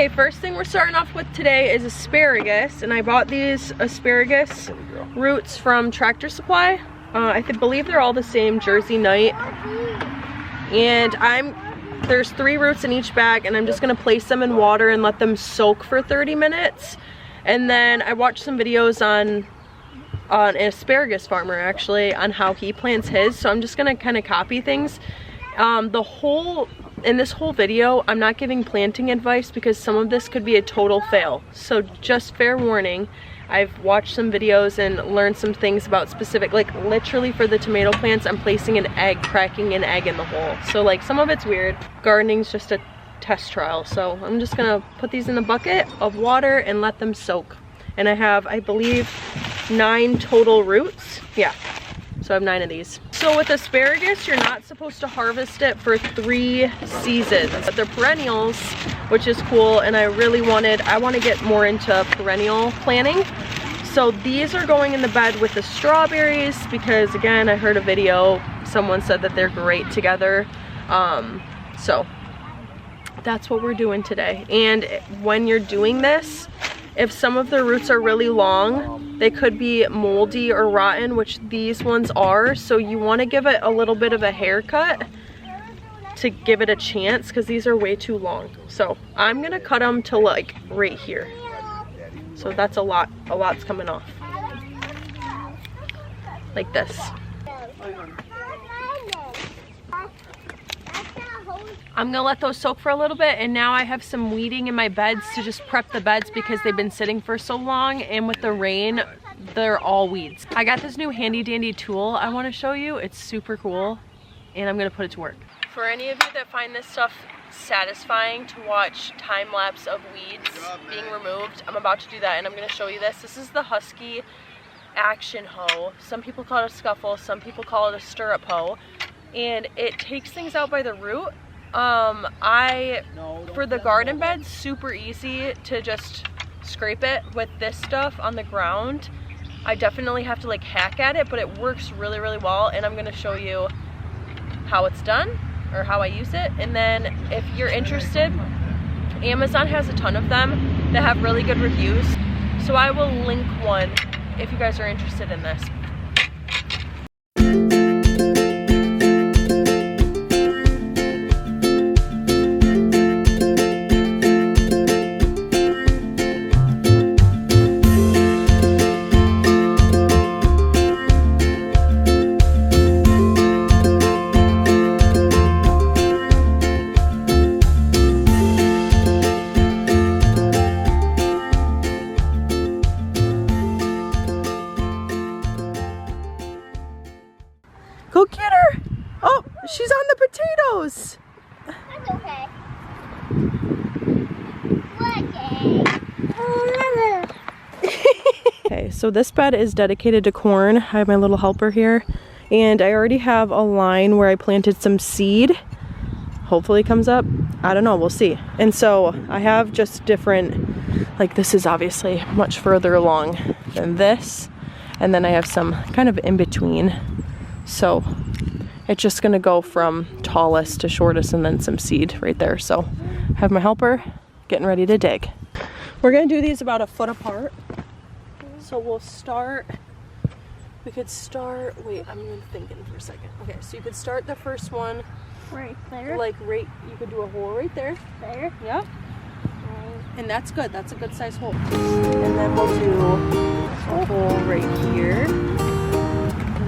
Okay, first thing we're starting off with today is asparagus, and I bought these asparagus roots from Tractor Supply. I believe they're all the same, Jersey Night. And there's 3 roots in each bag, and I'm just gonna place them in water and let them soak for 30 minutes. And then I watched some videos on an asparagus farmer actually, on how he plants his, so I'm just gonna kind of copy things. In this whole video, I'm not giving planting advice because some of this could be a total fail. So just fair warning, I've watched some videos and learned some things about specific, like literally for the tomato plants, I'm placing an egg, cracking an egg in the hole. So like some of it's weird. Gardening's just a test trial. So I'm just gonna put these in a bucket of water and let them soak. And I have, I believe, 9 total roots. Yeah. So I have 9 of these. So with asparagus, you're not supposed to harvest it for 3 seasons. But they're perennials, which is cool, and I want to get more into perennial planting. So these are going in the bed with the strawberries because, again, I heard a video, someone said that they're great together. So that's what we're doing today. And when you're doing this, if some of the roots are really long, they could be moldy or rotten, which these ones are. So you want to give it a little bit of a haircut to give it a chance because these are way too long. So I'm gonna cut them to like right here. So that's a lot's coming off. Like this. I'm gonna let those soak for a little bit, and now I have some weeding in my beds to just prep the beds because they've been sitting for so long, and with the rain, they're all weeds. I got this new handy dandy tool I wanna show you. It's super cool, and I'm gonna put it to work. For any of you that find this stuff satisfying to watch time lapse of weeds being removed, I'm about to do that, and I'm gonna show you this. This is the Husky Action Hoe. Some people call it a scuffle, some people call it a stirrup hoe, and it takes things out by the root. For the garden bed, super easy to just scrape it. With this stuff on the ground, I definitely have to like hack at it, but it works really, really well, and I'm gonna show you how it's done or how I use it. And then if you're interested, Amazon has a ton of them that have really good reviews, so I will link one if you guys are interested in this. Go get her! Oh, she's on the potatoes! That's okay. Okay, so this bed is dedicated to corn. I have my little helper here, and I already have a line where I planted some seed. Hopefully it comes up. I don't know, we'll see. And so I have just different, like this is obviously much further along than this, and then I have some kind of in between. So it's just gonna go from tallest to shortest and then some seed right there. So I have my helper getting ready to dig. We're gonna do these about a foot apart. So we could start, wait, I'm even thinking for a second. Okay, so you could start the first one Right there. like right, you could do a hole right there. There. Yep. And that's good, that's a good size hole. And then we'll do a hole right here. And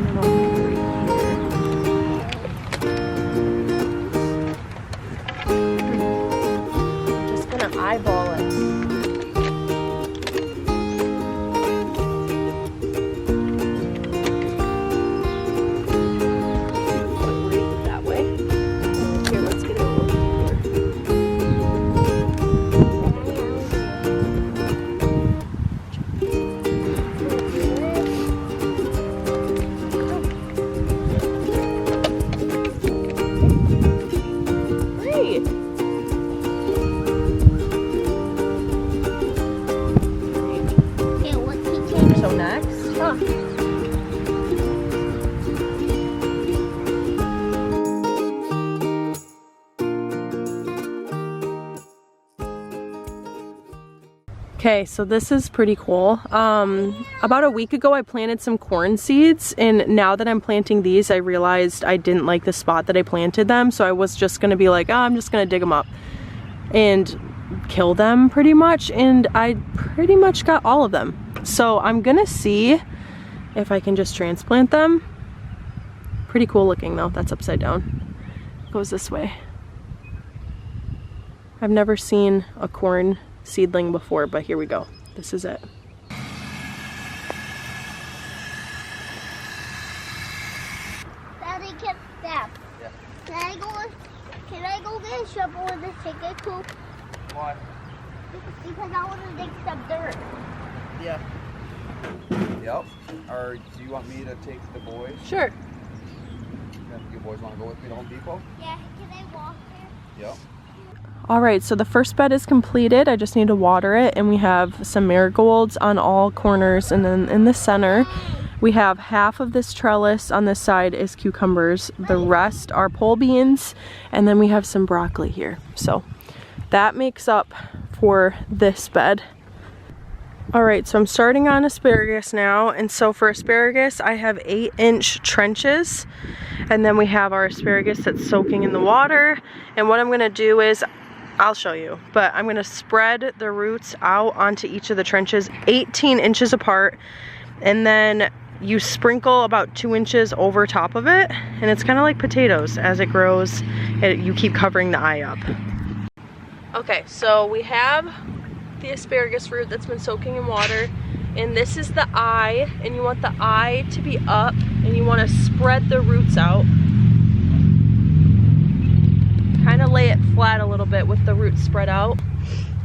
then a hole right here. Just gonna eyeball it. Okay, so this is pretty cool. About a week ago I planted some corn seeds, and now that I'm planting these I realized I didn't like the spot that I planted them, so I was just gonna be like, oh, I'm just gonna dig them up and kill them pretty much, and I pretty much got all of them. So I'm gonna see if I can just transplant them. Pretty cool looking though. That's upside down. It goes this way. I've never seen a corn seedling before, but here we go. This is it. Daddy, can step. Yeah. Can I go get a shovel and just take it too? Why? Because I want to dig some dirt. Yeah. Yep. Or do you want me to take the boys? Sure. You boys want to go with me to Home Depot? Yeah, can I walk there? Yep. Alright, so the first bed is completed. I just need to water it, and we have some marigolds on all corners, and then in the center we have half of this trellis on this side is cucumbers, the rest are pole beans, and then we have some broccoli here. So that makes up for this bed. Alright, so I'm starting on asparagus now, and so for asparagus I have 8-inch trenches, and then we have our asparagus that's soaking in the water, and what I'm going to do is, I'll show you, but I'm going to spread the roots out onto each of the trenches 18 inches apart, and then you sprinkle about 2 inches over top of it, and it's kind of like potatoes. As it grows, you keep covering the eye up. Okay, so we have the asparagus root that's been soaking in water, and this is the eye, and you want the eye to be up, and you want to spread the roots out. Kind of lay it flat a little bit with the roots spread out,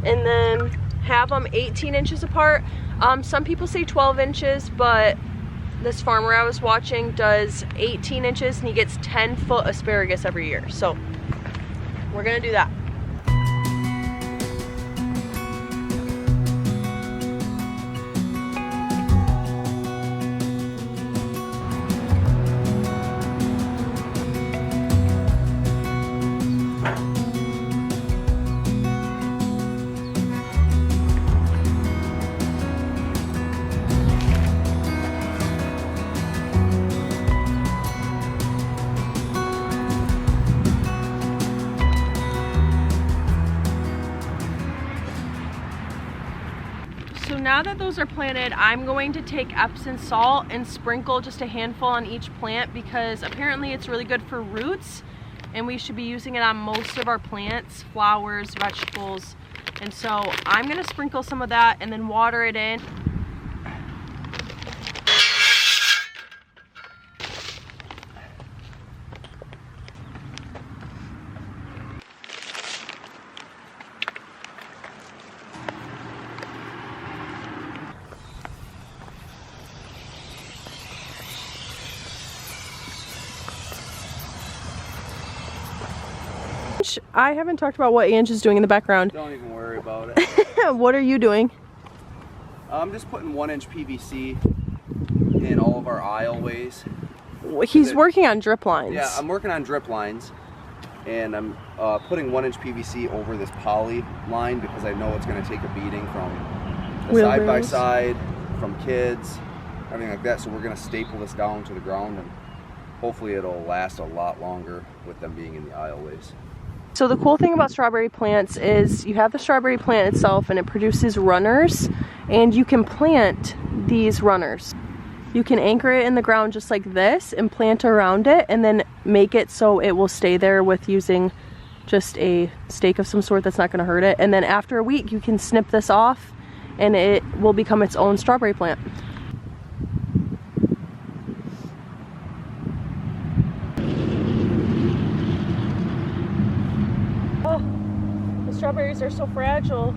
and then have them 18 inches apart. Some people say 12 inches, but this farmer I was watching does 18 inches, and he gets 10-foot asparagus every year. So we're gonna do that. So now that those are planted, I'm going to take Epsom salt and sprinkle just a handful on each plant, because apparently it's really good for roots, and we should be using it on most of our plants, flowers, vegetables. And so I'm gonna sprinkle some of that and then water it in. I haven't talked about what Ange is doing in the background. Don't even worry about it. What are you doing? I'm just putting 1-inch PVC in all of our aisleways. He's working on drip lines. Yeah, I'm working on drip lines, and I'm putting 1-inch PVC over this poly line because I know it's going to take a beating from the side-by-side, from kids, everything like that. So we're going to staple this down to the ground, and hopefully it'll last a lot longer with them being in the aisleways. So the cool thing about strawberry plants is you have the strawberry plant itself, and it produces runners, and you can plant these runners. You can anchor it in the ground just like this and plant around it, and then make it so it will stay there with using just a stake of some sort that's not going to hurt it. And then after a week you can snip this off and it will become its own strawberry plant. Oh, the strawberries are so fragile.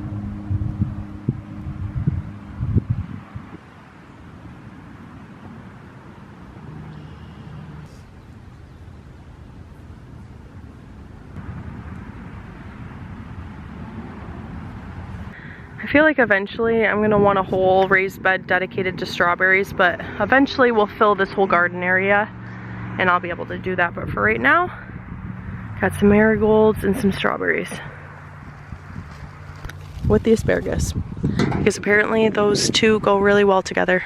I feel like eventually I'm going to want a whole raised bed dedicated to strawberries, but eventually we'll fill this whole garden area and I'll be able to do that. But for right now, got some marigolds and some strawberries. with the asparagus, because apparently those two go really well together.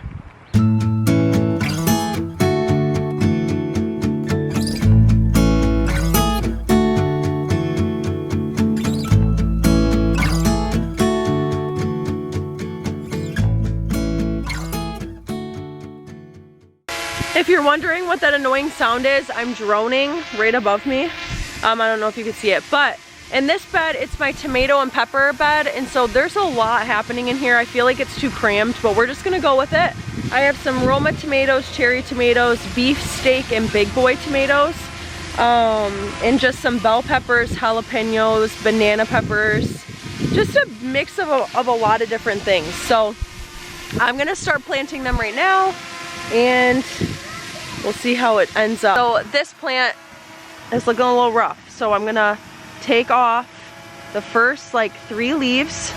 If you're wondering what that annoying sound is, I'm droning right above me. I don't know if you can see it, but in this bed, it's my tomato and pepper bed, and so there's a lot happening in here. I feel like it's too crammed, but we're just gonna go with it. I have some Roma tomatoes, cherry tomatoes, beef steak, and big boy tomatoes, and just some bell peppers, jalapenos, banana peppers, just a mix of a lot of different things. So I'm gonna start planting them right now, and we'll see how it ends up. So this plant is looking a little rough, so I'm gonna take off the first like 3 leaves,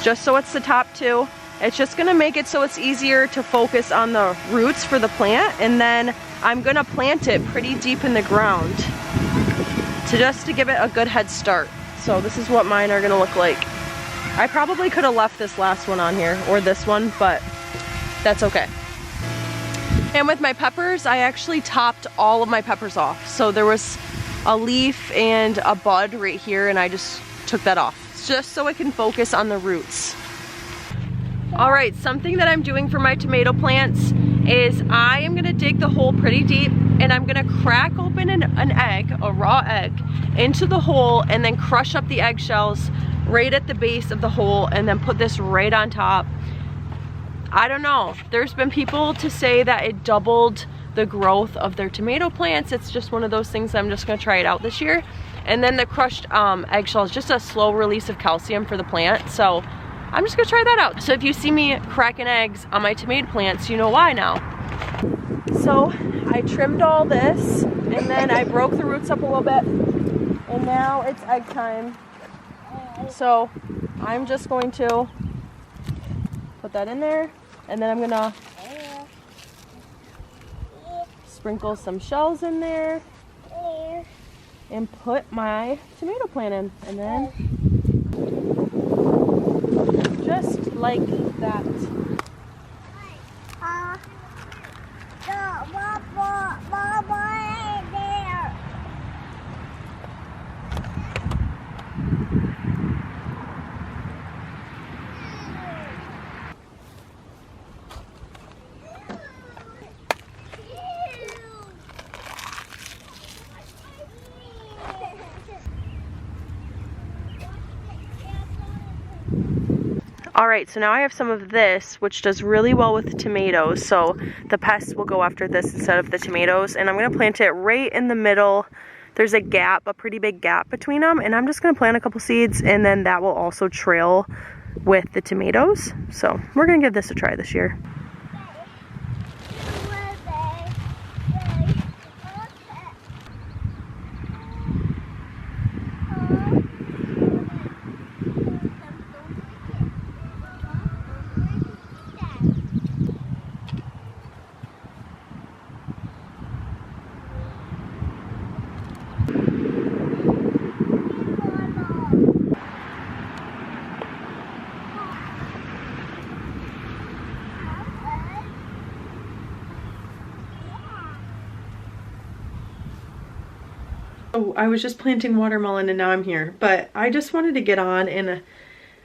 just so it's the top 2. It's just gonna make it so it's easier to focus on the roots for the plant, and then I'm gonna plant it pretty deep in the ground to give it a good head start. So this is what mine are gonna look like. I probably could have left this last one on here, or this one, but that's okay. And with my peppers, I actually topped all of my peppers off. So there was a leaf and a bud right here, and I just took that off, just so I can focus on the roots. All right, something that I'm doing for my tomato plants is I am gonna dig the hole pretty deep, and I'm gonna crack open an egg, a raw egg, into the hole, and then crush up the eggshells right at the base of the hole, and then put this right on top. I don't know, there's been people to say that it doubled the growth of their tomato plants. It's just one of those things I'm just gonna try it out this year. And then the crushed eggshell is just a slow release of calcium for the plant, so I'm just gonna try that out. So if you see me cracking eggs on my tomato plants, you know why now. So I trimmed all this, and then I broke the roots up a little bit, and now it's egg time. So I'm just going to put that in there, and then I'm gonna sprinkle some shells in there and put my tomato plant in, and then just like that. Alright, so now I have some of this, which does really well with tomatoes, so the pests will go after this instead of the tomatoes, and I'm going to plant it right in the middle. There's a gap, a pretty big gap between them, and I'm just going to plant a couple seeds, and then that will also trail with the tomatoes. So we're going to give this a try this year. Oh, I was just planting watermelon and now I'm here, but I just wanted to get on and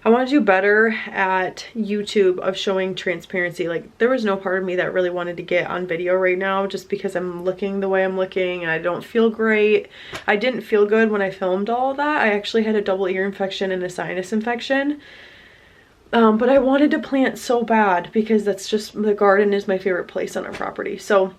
I want to do better at YouTube of showing transparency. Like, there was no part of me that really wanted to get on video right now just because I'm looking the way I'm looking and I don't feel great. I didn't feel good when I filmed all of that. I actually had a double ear infection and a sinus infection. But I wanted to plant so bad because that's just, the garden is my favorite place on our property. So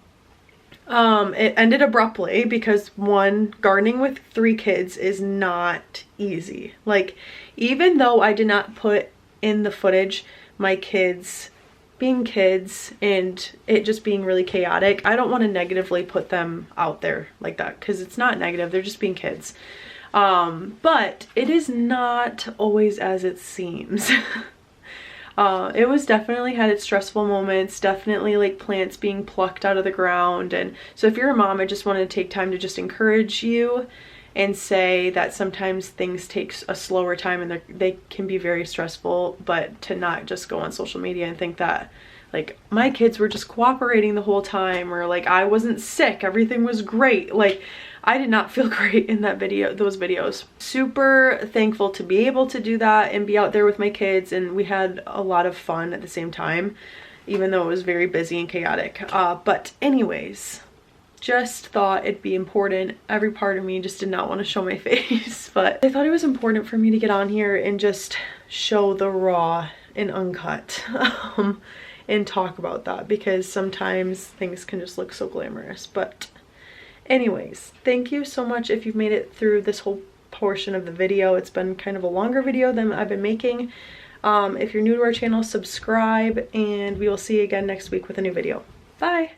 it ended abruptly because, one, gardening with 3 kids is not easy. Like, even though I did not put in the footage my kids being kids and it just being really chaotic, I don't want to negatively put them out there like that because it's not negative, they're just being kids. But it is not always as it seems. It was definitely had its stressful moments, definitely like plants being plucked out of the ground. And so if you're a mom, I just wanted to take time to just encourage you and say that sometimes things take a slower time and they can be very stressful, but to not just go on social media and think that like my kids were just cooperating the whole time, or like I wasn't sick, everything was great. Like I did not feel great in that video, those videos. Super thankful to be able to do that and be out there with my kids, and we had a lot of fun at the same time, even though it was very busy and chaotic. But anyways, just thought it'd be important. Every part of me just did not want to show my face, but I thought it was important for me to get on here and just show the raw and uncut and talk about that, because sometimes things can just look so glamorous. But anyways, thank you so much if you've made it through this whole portion of the video. It's been kind of a longer video than I've been making. If you're new to our channel, subscribe, and we will see you again next week with a new video. Bye!